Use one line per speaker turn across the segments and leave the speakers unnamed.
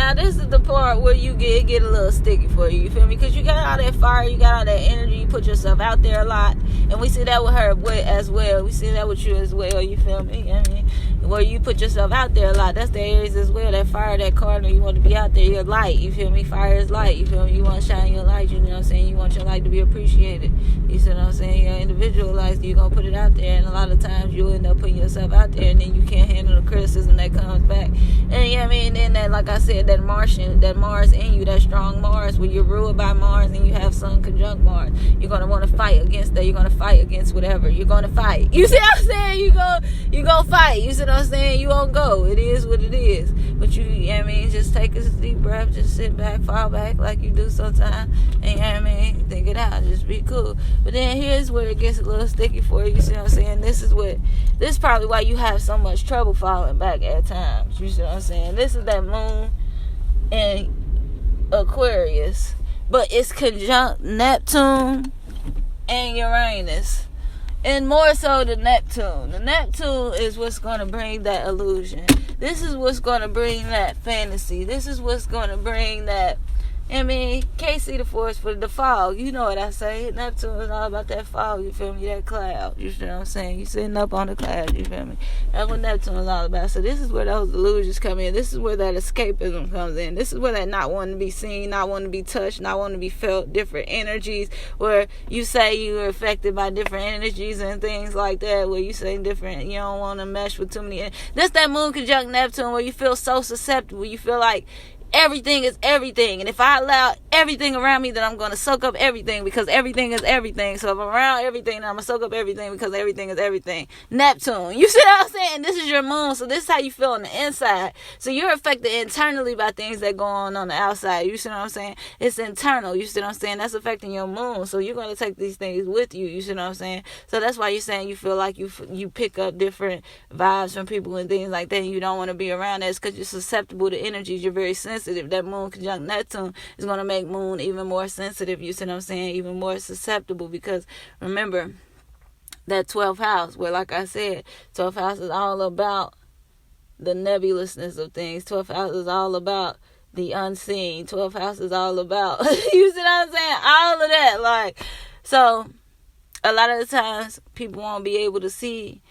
now this is the part where you get a little sticky for you feel me? Because you got all that fire, you got all that energy, you put yourself out there a lot, and we see that with her as well. We see that with you as well, you feel me? I mean, where you put yourself out there a lot. That's the Aries as well. That fire, that cardinal, you want to be out there. You're light, you feel me? Fire is light, you feel me? You want to shine your light, you know what I'm saying? You want your light to be appreciated. You see what I'm saying? Your individual light, you're going to put it out there, and a lot of times you'll end up putting yourself out there, and then you can't handle the criticism that comes back. And you know what I mean? Then that, like I said, that Martian, that Mars in you, that strong Mars, where you're ruled by Mars and you have Sun conjunct Mars, you're going to want to fight against that. You're going to fight against whatever. You're going to fight. You see what I'm saying? You go fight. You see what I'm saying? You won't go. It is what it is. But you know what I mean? Just take a deep breath. Just sit back, fall back like you do sometimes. And you know what I mean? Think it out. Just be cool. But then here's where it gets a little sticky for you. You see what I'm saying? This is probably why you have so much trouble falling back at times. You see what I'm saying? This is that moon in Aquarius. But it's conjunct Neptune and Uranus. And more so the Neptune. The Neptune is what's going to bring that illusion. This is what's going to bring that fantasy. This is what's going to bring that, I mean, can't see the forest for the fog. You know what I say. Neptune is all about that fog, you feel me? That cloud. You feel what I'm saying? You sitting up on the cloud, you feel me? That's what Neptune is all about. So this is where those illusions come in. This is where that escapism comes in. This is where that not wanting to be seen, not wanting to be touched, not wanting to be felt, different energies, where you say you are affected by different energies and things like that, where you say different, you don't want to mesh with too many. This that moon conjunct Neptune where you feel so susceptible. You feel like everything is everything, and if I allow everything around me, then I'm going to soak up everything, because everything is everything. So if I'm around everything, then I'm going to soak up everything, because everything is everything. Neptune, you see what I'm saying? This is your moon, so this is how you feel on the inside. So you're affected internally by things that go on the outside. You see what I'm saying? It's internal. You see what I'm saying? That's affecting your moon, so you're going to take these things with you. You see what I'm saying? So that's why you're saying you feel like you pick up different vibes from people and things like that, and you don't want to be around that. It's because you're susceptible to energies. You're very sensitive. That moon conjunct Neptune is going to make moon even more sensitive. You see what I'm saying? Even more susceptible, because remember that 12th house, where, like I said, 12th house is all about the nebulousness of things. 12th house is all about the unseen. 12th house is all about you see what I'm saying? All of that. Like, so a lot of the times people won't be able to see,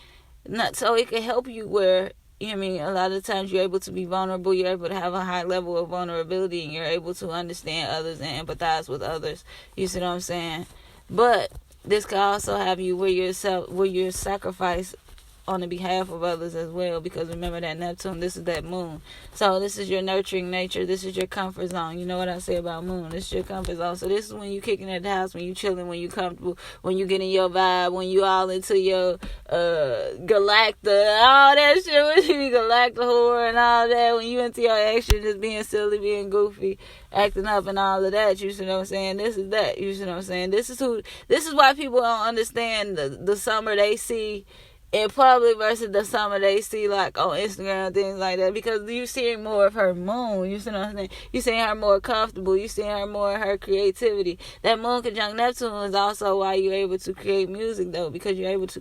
not so it can help you where, you know what I mean, a lot of times you're able to be vulnerable, you're able to have a high level of vulnerability, and you're able to understand others and empathize with others. You see what I'm saying? But this could also have you where you're sacrifice on the behalf of others as well, because remember that Neptune, this is that moon. So this is your nurturing nature. This is your comfort zone. You know what I say about moon? This is your comfort zone. So this is when you kicking at the house, when you chilling, when you comfortable, when you getting your vibe, when you all into your galacta, all that shit, when you galacta whore and all that, when you into your action, just being silly, being goofy, acting up and all of that. You see what I'm saying? This is that. You see what I'm saying? This is why people don't understand the summer they see in public versus the summer they see like on Instagram and things like that, because you seeing more of her moon. You see what I'm saying? You seeing her more comfortable. You seeing her more of her creativity. That moon conjunct Neptune is also why you're able to create music, though, because you're able to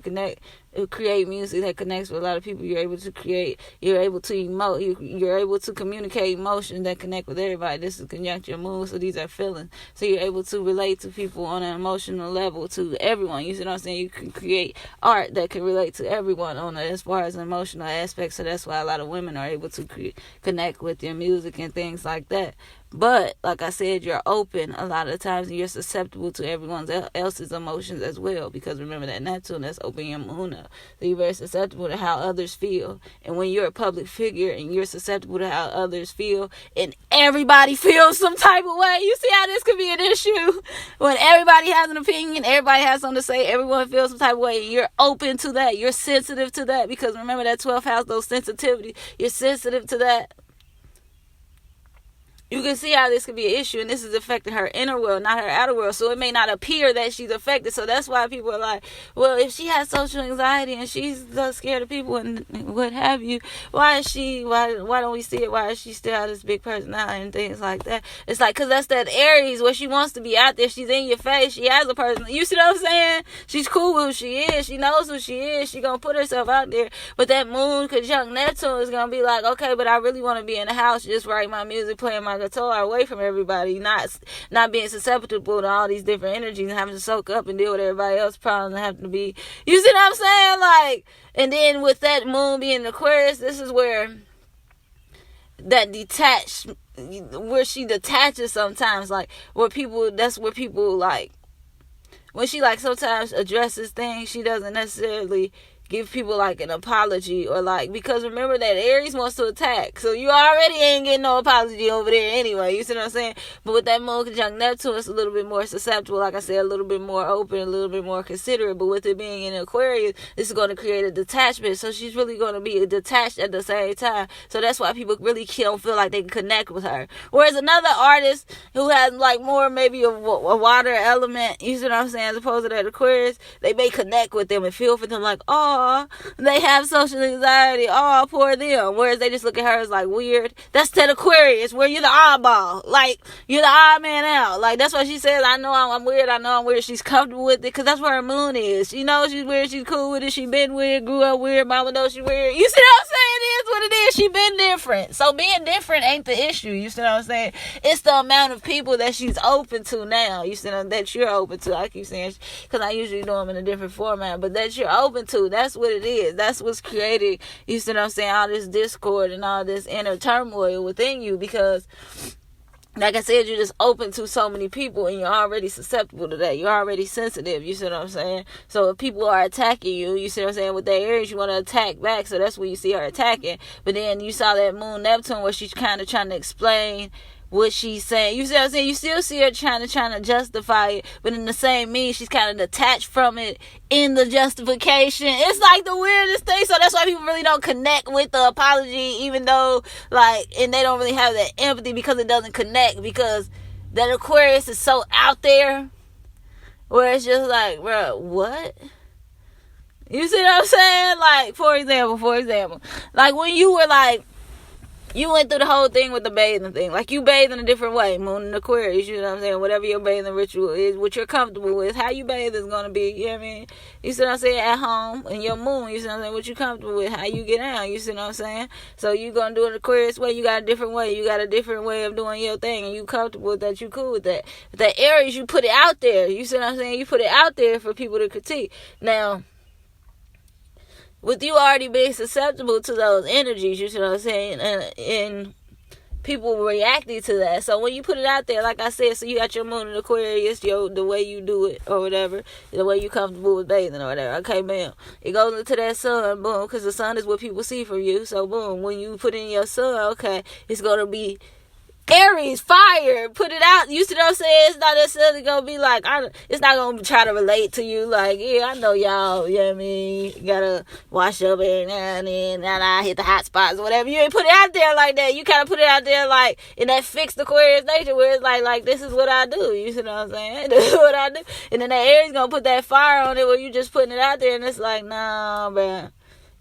create music that connects with a lot of people. You're able to create, you're able to emote, you're able to communicate emotions that connect with everybody. This is conjunct your moon, so these are feelings. So you're able to relate to people on an emotional level, to everyone. You see what I'm saying? You can create art that can relate to everyone on it as far as an emotional aspect. So that's why a lot of women are able to connect with your music and things like that. But like I said, you're open a lot of times, and you're susceptible to everyone else's emotions as well, because remember that Neptune, that's opening your moon up. So you're very susceptible to how others feel. And when you're a public figure and you're susceptible to how others feel, and everybody feels some type of way, you see how this could be an issue? When everybody has an opinion, everybody has something to say, everyone feels some type of way, and you're open to that, you're sensitive to that, because remember that 12th house, those sensitivities, you're sensitive to that. you can see how this could be an issue, and this is affecting her inner world, not her outer world. So it may not appear that she's affected. So that's why people are like, well, if she has social anxiety and she's scared of people and what have you, why don't we see it? Why is she still have this big personality and things like that? It's like, because that's that Aries where she wants to be out there. She's in your face. She has a person. You see what I'm saying? She's cool with who she is. She knows who she is. She gonna put herself out there. But that moon conjunct Neptune is gonna be like, okay, but I really want to be in the house, just write my music, playing my guitar, away from everybody, not being susceptible to all these different energies and having to soak up and deal with everybody else's problems and have to be, you see what I'm saying? Like, and then with that moon being Aquarius, this is where that where she detaches sometimes, like, that's where people, like, when she, like, sometimes addresses things, she doesn't necessarily give people, like, an apology, or, like, because remember that Aries wants to attack, so you already ain't getting no apology over there anyway, you see what I'm saying? But with that moon conjunct Neptune, it's a little bit more susceptible, like I said, a little bit more open, a little bit more considerate. But with it being in Aquarius, this is going to create a detachment, so she's really going to be detached at the same time. So that's why people really don't feel like they can connect with her. Whereas another artist who has, like, more maybe a water element, you see what I'm saying, as opposed to that Aquarius, they may connect with them and feel for them, like, oh, they have social anxiety, oh, poor them. Whereas they just look at her as, like, weird. That's that Aquarius where you're the oddball, like, you're the odd man out. Like, that's why she says, I know I'm weird, I know I'm weird. She's comfortable with it, because that's where her moon is. She knows she's weird, she's cool with it, she been weird, grew up weird, mama knows she weird. You see what I'm saying? It is what it is. She been different. So being different ain't the issue, you see what I'm saying? It's the amount of people that she's open to now, you see, that you're open to. I keep saying, because I usually do them in a different format, but that you're open to, that's what it is. That's what's created, you see what I'm saying, all this discord and all this inner turmoil within you, because like I said, you're just open to so many people and you're already susceptible to that. You're already sensitive, you see what I'm saying? So if people are attacking you, you see what I'm saying, with their Aries, you want to attack back, so that's where you see her attacking. But then you saw that moon Neptune where she's kind of trying to explain what she's saying. You see what I'm saying? You still see her trying to justify it, but in the same means she's kind of detached from it in the justification. It's like the weirdest thing. So that's why people really don't connect with the apology, even though, like, and they don't really have that empathy, because it doesn't connect, because that Aquarius is so out there where it's just like, bro, what? You see what I'm saying? Like, for example, like when you were like, you went through the whole thing with the bathing thing. Like, you bathe in a different way. Moon and Aquarius, you know what I'm saying? Whatever your bathing ritual is, what you're comfortable with, how you bathe is going to be, you know what I mean? You see what I'm saying? At home, in your moon, you see what I'm saying? What you comfortable with, how you get down, you see what I'm saying? So you going to do it Aquarius way, you got a different way. You got a different way of doing your thing, and you comfortable with that, you cool with that. But that Aries, you put it out there. You see what I'm saying? You put it out there for people to critique. Now, with you already being susceptible to those energies, you see what I'm saying, and people reacting to that. So when you put it out there, like I said, so you got your moon in Aquarius, the way you do it or whatever, the way you comfortable with bathing or whatever. Okay, bam. It goes into that sun, boom, because the sun is what people see from you. So boom, when you put in your sun, okay, it's gonna be Aries, fire, put it out. You see what I'm saying? It's not necessarily gonna be like, it's not gonna try to relate to you. Like, yeah, I know y'all, you know what I mean? You gotta wash up every now and then, and I hit the hot spots or whatever. You ain't put it out there like that. You kind of put it out there like in that fixed Aquarius nature where it's like this is what I do. You see what I'm saying? This is what I do. And then that Aries gonna put that fire on it where you just putting it out there, and it's like, nah, bruh.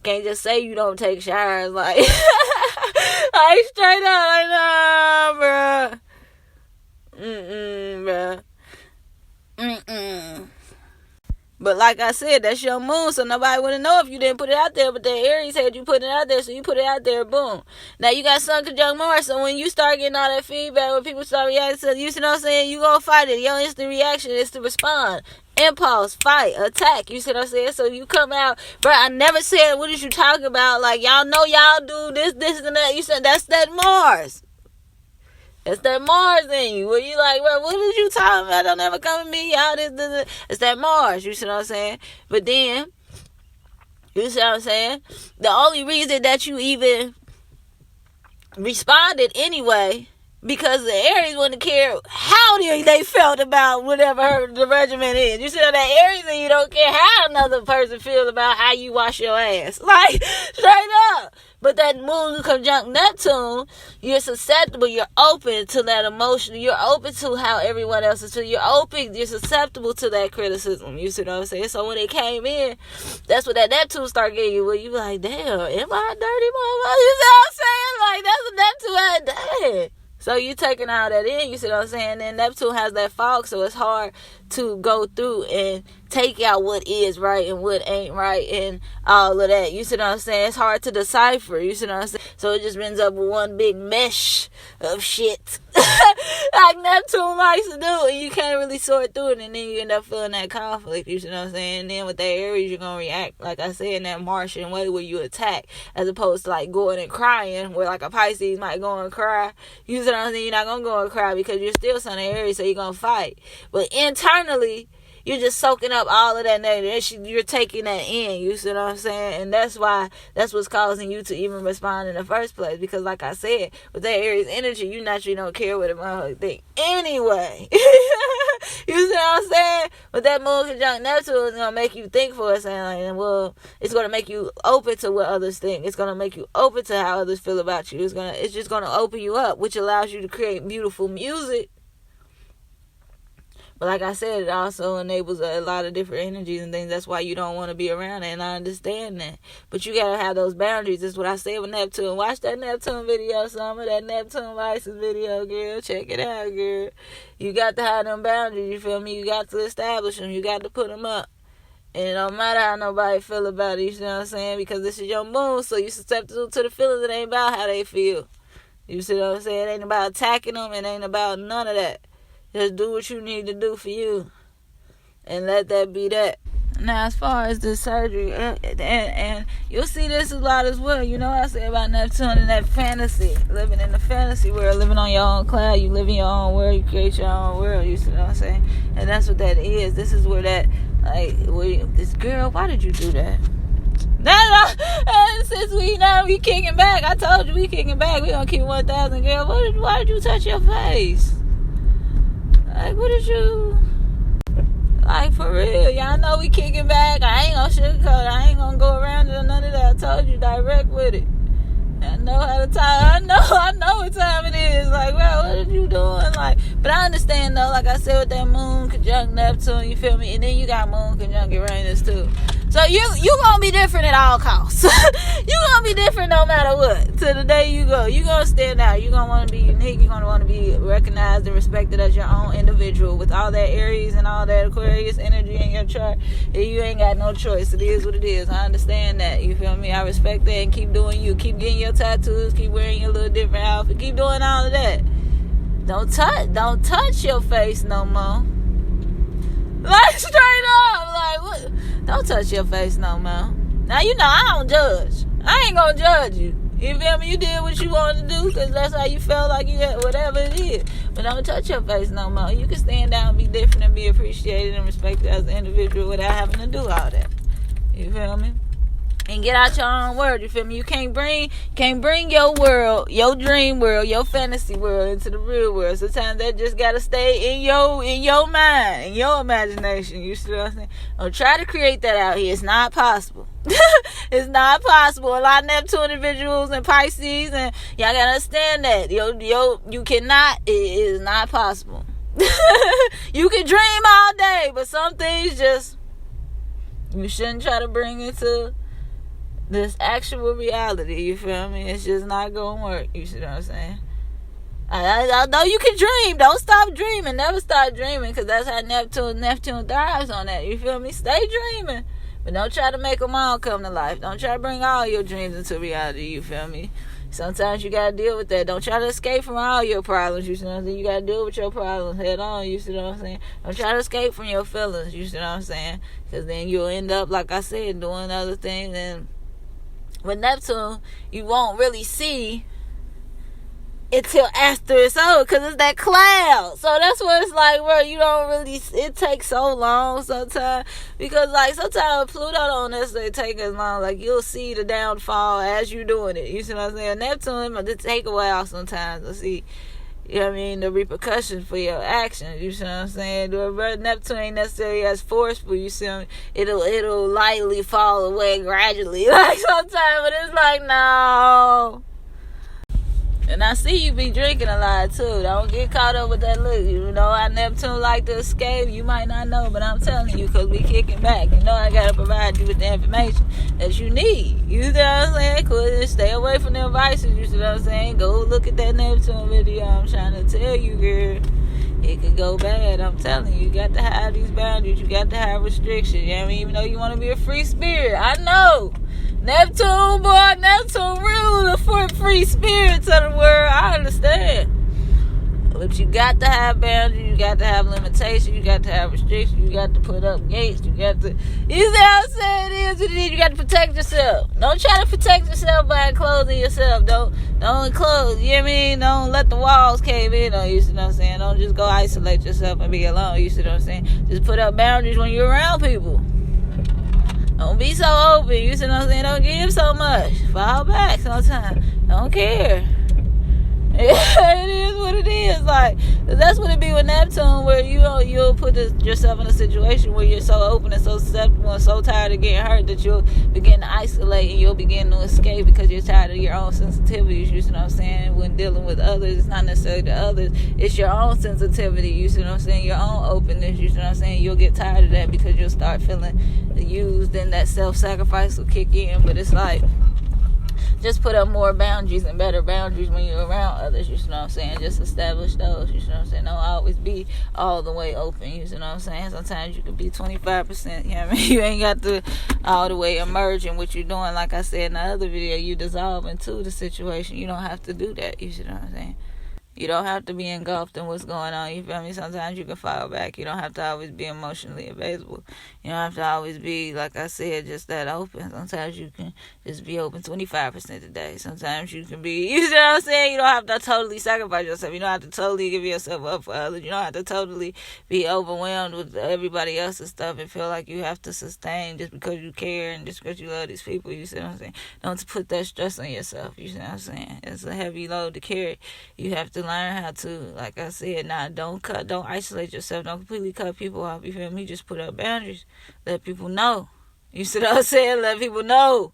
Can't just say you don't take showers, like, like straight up, like, nah, bruh. Bruh. But like I said, that's your moon, so nobody wouldn't know if you didn't put it out there. But the Aries had you put it out there, so you put it out there, boom. Now you got Sun conjunct Mars, so when you start getting all that feedback, when people start reacting to it, you see what I'm saying? You gonna fight it. Your instant reaction is to respond. Impulse, fight, attack. You see what I'm saying? So you come out, bro. I never said, what is you talking about? Like, y'all know y'all do this, and that. You said, that's that Mars. It's that Mars in you. Where you like, bro, what is you talking about? Don't ever come at me. Y'all this. It's that Mars. You see what I'm saying? But then, you see what I'm saying? The only reason that you even responded anyway, Because the Aries wouldn't care how they felt about whatever the regimen is. You see that Aries and you don't care how another person feels about how you wash your ass. Like, straight up. But that moon conjunct Neptune, you're susceptible, you're open to that emotion, you're open to how everyone else is feeling, you're susceptible to that criticism, you see what I'm saying? So when it came in, that's what that Neptune started getting you, where you be like, damn, am I a dirty motherfucker? You see what I'm saying? Like, that's what Neptune had done. So you taking all that in, you see what I'm saying? And Neptune has that fog, so it's hard to go through and take out what is right and what ain't right and all of that. You see what I'm saying? It's hard to decipher, you see what I'm saying? So it just ends up with one big mesh of shit. Like Neptune likes to do, and you can't really sort through it, and then you end up feeling that conflict, you see what I'm saying? And then with that Aries, you're going to react, like I said, in that Martian way where you attack, as opposed to like going and crying, where like a Pisces might go and cry. You see what I'm saying? You're not going to go and cry because you're still Sun and Aries, so you're going to fight. But internally, you're just soaking up all of that negative. You're taking that in. You see what I'm saying? And that's what's causing you to even respond in the first place. Because like I said, with that Aries energy, you naturally don't care what a motherfucker think anyway. You see what I'm saying? But that moon conjunct Neptune is going to make you think for a second. Like, well, it's going to make you open to what others think. It's going to make you open to how others feel about you. It's just going to open you up, which allows you to create beautiful music. But like I said, it also enables a lot of different energies and things. That's why you don't want to be around it, and I understand that. But you got to have those boundaries. That's what I said with Neptune. Watch that Neptune video, some of that Neptune license video, girl. Check it out, girl. You got to have them boundaries, you feel me? You got to establish them. You got to put them up. And it don't matter how nobody feel about it, you know what I'm saying? Because this is your moon, so you susceptible to the feelings. It ain't about how they feel. You see what I'm saying? It ain't about attacking them. It ain't about none of that. Just do what you need to do for you. And let that be that. Now, as far as the surgery, and you'll see this a lot as well. You know what I say about Neptune and that fantasy. Living in the fantasy world. Living on your own cloud. You live in your own world. You create your own world. You see what I'm saying? And that's what that is. This is where that, like, this girl, why did you do that? And since we kicking back, I told you we kicking back. We gonna keep 1,000, girl. Why did you touch your face? Like, what did you... Like, for real. Y'all know we kicking back. I ain't gonna sugarcoat. I ain't gonna go around it or none of that. I told you, direct with it. I know how to time. I know what time it is. Like, well, what are you doing? Like, but I understand, though. Like I said, with that moon conjunct Neptune, you feel me? And then you got moon conjunct Uranus, too. So you gonna be different at all costs. You gonna be different no matter what. To the day you go, you gonna stand out. You gonna want to be unique. You gonna want to be recognized and respected as your own individual. With all that Aries and all that Aquarius energy in your chart, you ain't got no choice. It is what it is. I understand that. You feel me? I respect that. And keep doing you. Keep getting your tattoos. Keep wearing your little different outfit. Keep doing all of that. Don't touch your face no more. Like, straight up. Like, what? Don't touch your face no more. Now, you know, I don't judge. I ain't gonna judge you. You feel me? You did what you wanted to do because that's how you felt like you had, whatever it is. But don't touch your face no more. You can stand down and be different and be appreciated and respected as an individual without having to do all that. You feel me? And get out your own world, you feel me? You can't bring your world, your dream world, your fantasy world into the real world. Sometimes that just gotta stay in your mind, in your imagination. You see what I'm saying? Don't try to create that out here. It's not possible. It's not possible. A lot of Neptune individuals and Pisces, and y'all gotta understand that. You cannot. It is not possible. You can dream all day, but some things just you shouldn't try to bring into this actual reality. You feel me? It's just not gonna work. You see what I'm saying? I know you can dream. Don't stop dreaming. Never stop dreaming, because that's how Neptune thrives on that. You feel me? Stay dreaming, but don't try to make them all come to life. Don't try to bring all your dreams into reality. You feel me? Sometimes you gotta deal with that. Don't try to escape from all your problems. You see what I'm saying? You gotta deal with your problems head on. You see what I'm saying? Don't try to escape from your feelings. You see what I'm saying? Because then you'll end up, like I said, doing other things. And with Neptune, you won't really see it till after it's over, because it's that cloud. So that's what it's like, where you don't really, it takes so long sometimes, because like sometimes Pluto don't necessarily take as long. Like, you'll see the downfall as you doing it. You see what I'm saying? Neptune, it take a while sometimes to see you know what I mean, the repercussions for your actions, you see what I'm saying? Neptune ain't necessarily as forceful, you see what I mean? It'll lightly fall away gradually, like sometimes, but it's like, no. And I see you be drinking a lot too. Don't get caught up with that look. You know, I Neptune like to escape. You might not know, but I'm telling you, because we kicking back. You know, I got to provide you with the information that you need. You know what I'm saying? Cool. Stay away from the vices. You see what I'm saying? Go look at that Neptune video. I'm trying to tell you, girl. It could go bad. I'm telling you. You got to have these boundaries. You got to have restrictions. You know what I mean? Even though you want to be a free spirit. I know. Neptune, boy, Neptune rule the free spirits of the world. I understand. But you got to have boundaries. You got to have limitations. You got to have restrictions. You got to put up gates. You got to, you see what I'm saying? It is what it is. You got to protect yourself. Don't try to protect yourself by enclosing yourself. Don't enclose. You know what I mean? Don't let the walls cave in on you. You see what I'm saying? Don't just go isolate yourself and be alone. You see what I'm saying? Just put up boundaries when you're around people. Don't be so open. You see what I'm saying? Don't give so much. Fall back sometimes. Don't care. It is what it is. Like, that's what it be with Neptune, where you'll put yourself in a situation where you're so open and so susceptible and so tired of getting hurt that you'll begin to isolate and you'll begin to escape because you're tired of your own sensitivities. You see what I'm saying? When dealing with others, it's not necessarily the others. It's your own sensitivity. You see what I'm saying? Your own openness. You see what I'm saying? You'll get tired of that because you'll start feeling used and that self-sacrifice will kick in. But it's like, just put up more boundaries and better boundaries when you're around others, you see what I'm saying? Just establish those, you see what I'm saying? Don't always be all the way open, you see what I'm saying? Sometimes you can be 25%, you know what I mean? You ain't got to all the way emerge in what you're doing. Like I said in the other video, you dissolve into the situation. You don't have to do that, you see what I'm saying? You don't have to be engulfed in what's going on. You feel me? Sometimes you can fall back. You don't have to always be emotionally available. You don't have to always be, like I said, just that open. Sometimes you can just be open 25% a day. Sometimes you can be, you know what I'm saying? You don't have to totally sacrifice yourself. You don't have to totally give yourself up for others. You don't have to totally be overwhelmed with everybody else's stuff and feel like you have to sustain just because you care and just because you love these people. You see what I'm saying? Don't put that stress on yourself. You see what I'm saying? It's a heavy load to carry. You have to learn how to, like I said, don't isolate yourself. Don't completely cut people off. You feel me? Just put up boundaries. Let people know. You see what I'm saying? Let people know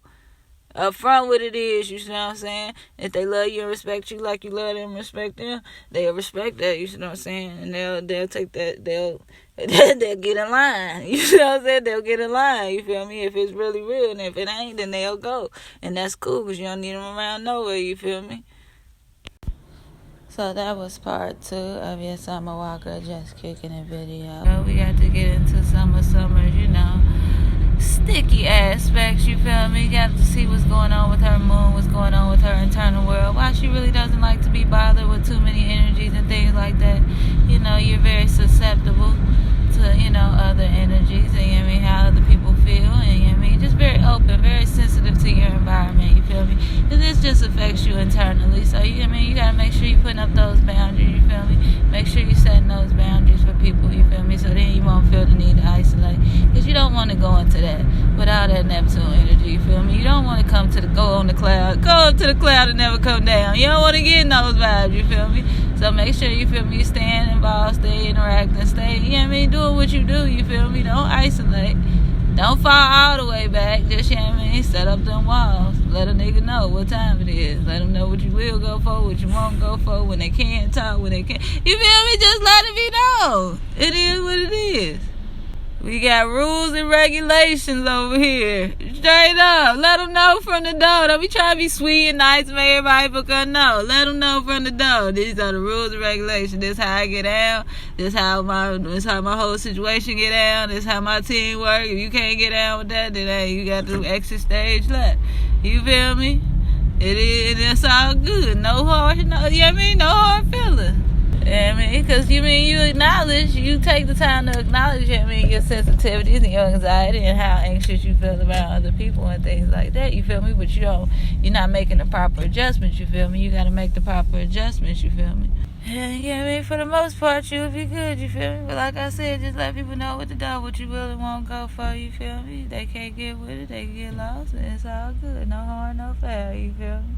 up front what it is. You see what I'm saying? If they love you and respect you like you love them and respect them, they'll respect that. You see what I'm saying? And they'll take that. They'll get in line. You see what I'm saying? They'll get in line. You feel me? If it's really real, and if it ain't, then they'll go. And that's cool because you don't need them around nowhere. You feel me? So that was part 2 of your Summer Walker Just Kicking It video. So we got to get into summer's, you know, sticky aspects, you feel me? You got to see what's going on with her moon, what's going on with her internal world, why she really doesn't like to be bothered with too many energies and things like that. You know, you're very susceptible to, you know, other energies, and you know what I mean, how other people feel, and you know what I mean, just very open, very sensitive to your environment, you feel me? And this just affects you internally, so you know what I mean, you gotta make sure you're putting up those boundaries, you feel me? Make sure you're setting those boundaries for people, you feel me? So then you won't feel the need to isolate, because you don't want to go into that without that Neptune energy, you feel me? You don't want to go up to the cloud and never come down. You don't want to get in those vibes, you feel me? So make sure, you feel me, you staying involved, stay interacting, stay, you know what I mean, doing what you do, you feel me? Don't isolate. Don't fall all the way back. Just, you know what I mean, set up them walls. Let a nigga know what time it is. Let them know what you will go for, what you won't go for, when they can't talk, when they can't. You feel me? Just let it be known. It is what it is. We got rules and regulations over here. Straight up. Let them know from the door. Don't be trying to be sweet and nice and make everybody because no. Let them know from the door. These are the rules and regulations. This is how I get down. This is how my whole situation get down. This is how my team work. If you can't get down with that, then hey, you got to exit stage left. You feel me? It's all good. No hard, you know what I mean? No hard feelings. I mean, because you take the time to acknowledge, you know what I mean, your sensitivities and your anxiety and how anxious you feel about other people and things like that, you feel me? But you're not making the proper adjustments, you feel me? You got to make the proper adjustments, you feel me? And, you know what I mean, for the most part, you'll be good, you feel me? But like I said, just let people know what to do, what you will and won't go for, you feel me? They can't get with it, they can get lost, and it's all good. No harm, no foul, you feel me?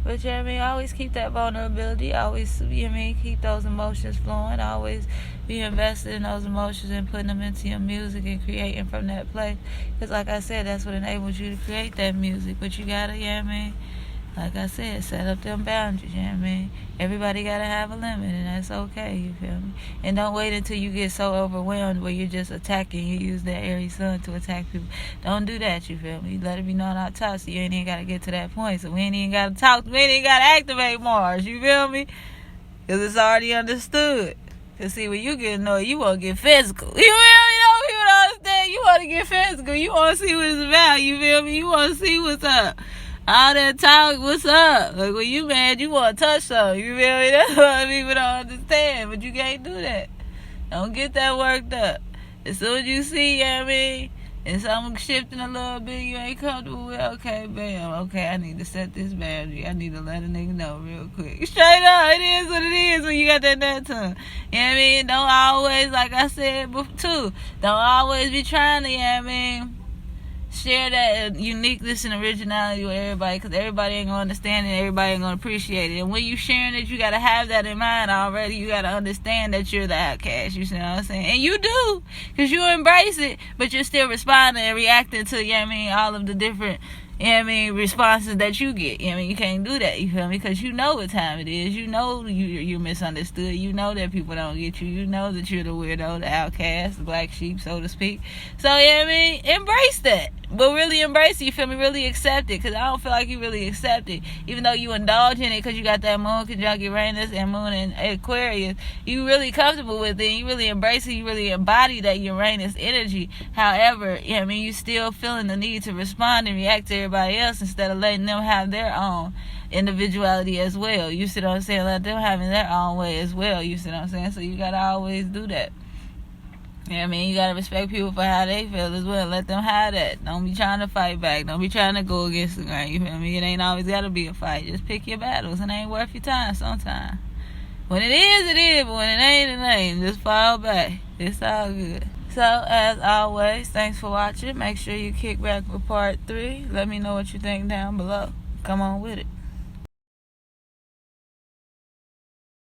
But you know what I mean, always keep that vulnerability, always, you know what I mean, keep those emotions flowing, always be invested in those emotions and putting them into your music and creating from that place. Because like I said, that's what enables you to create that music. But you gotta, you know what I mean, like I said, set up them boundaries, you know what I mean? Everybody gotta have a limit, and that's okay, you feel me? And don't wait until you get so overwhelmed where you're just attacking. You use that Aries sun to attack people. Don't do that, you feel me? Let it be known out top, so you ain't even gotta get to that point. So we ain't even gotta talk, we ain't even gotta activate Mars, you feel me? Because it's already understood. Because see, when you get annoyed, you want to get physical. You feel me? You know, people don't understand. You want to get physical. You want to see what it's about, you feel me? You want to see what's up. All that talk, what's up? Like when you mad, you want to touch something. You feel me? That's what people don't understand. But you can't do that. Don't get that worked up. As soon as you see, you know what I mean, and something shifting a little bit, you ain't comfortable with, okay, bam, okay, I need to set this boundary. I need to let a nigga know real quick. Straight up, it is what it is when you got that tongue. You know what I mean? Don't always, like I said too, don't always be trying to, you know what I mean, share that uniqueness and originality with everybody, because everybody ain't gonna understand it, everybody ain't gonna appreciate it. And when you sharing it, you gotta have that in mind already. You gotta understand that you're the outcast, you see what I'm saying? And you do, because you embrace it, but you're still responding and reacting to, you know what I mean, all of the different, you know what I mean, responses that you get. You know what I mean? You can't do that, you feel me? Because you know what time it is. You know you're misunderstood. You know that people don't get you. You know that you're the weirdo, the outcast, the black sheep, so to speak. So, you know what I mean? Embrace that. But really embrace it, you feel me? Really accept it, because I don't feel like you really accept it. Even though you indulge in it because you got that moon conjunct Uranus and moon in Aquarius, you really comfortable with it, you really embrace it, you really embody that Uranus energy. However, you know what I mean, you still feeling the need to respond and react to everybody else instead of letting them have their own individuality as well. You see what I'm saying? Let them have their own way as well, you see what I'm saying? So you gotta always do that. You know what I mean? You gotta respect people for how they feel as well. Let them have that. Don't be trying to fight back. Don't be trying to go against the grain. You feel me? It ain't always gotta be a fight. Just pick your battles. It ain't worth your time sometimes. When it is, it is. But when it ain't, it ain't. Just fall back. It's all good. So, as always, thanks for watching. Make sure you kick back for part 3. Let me know what you think down below. Come on with it.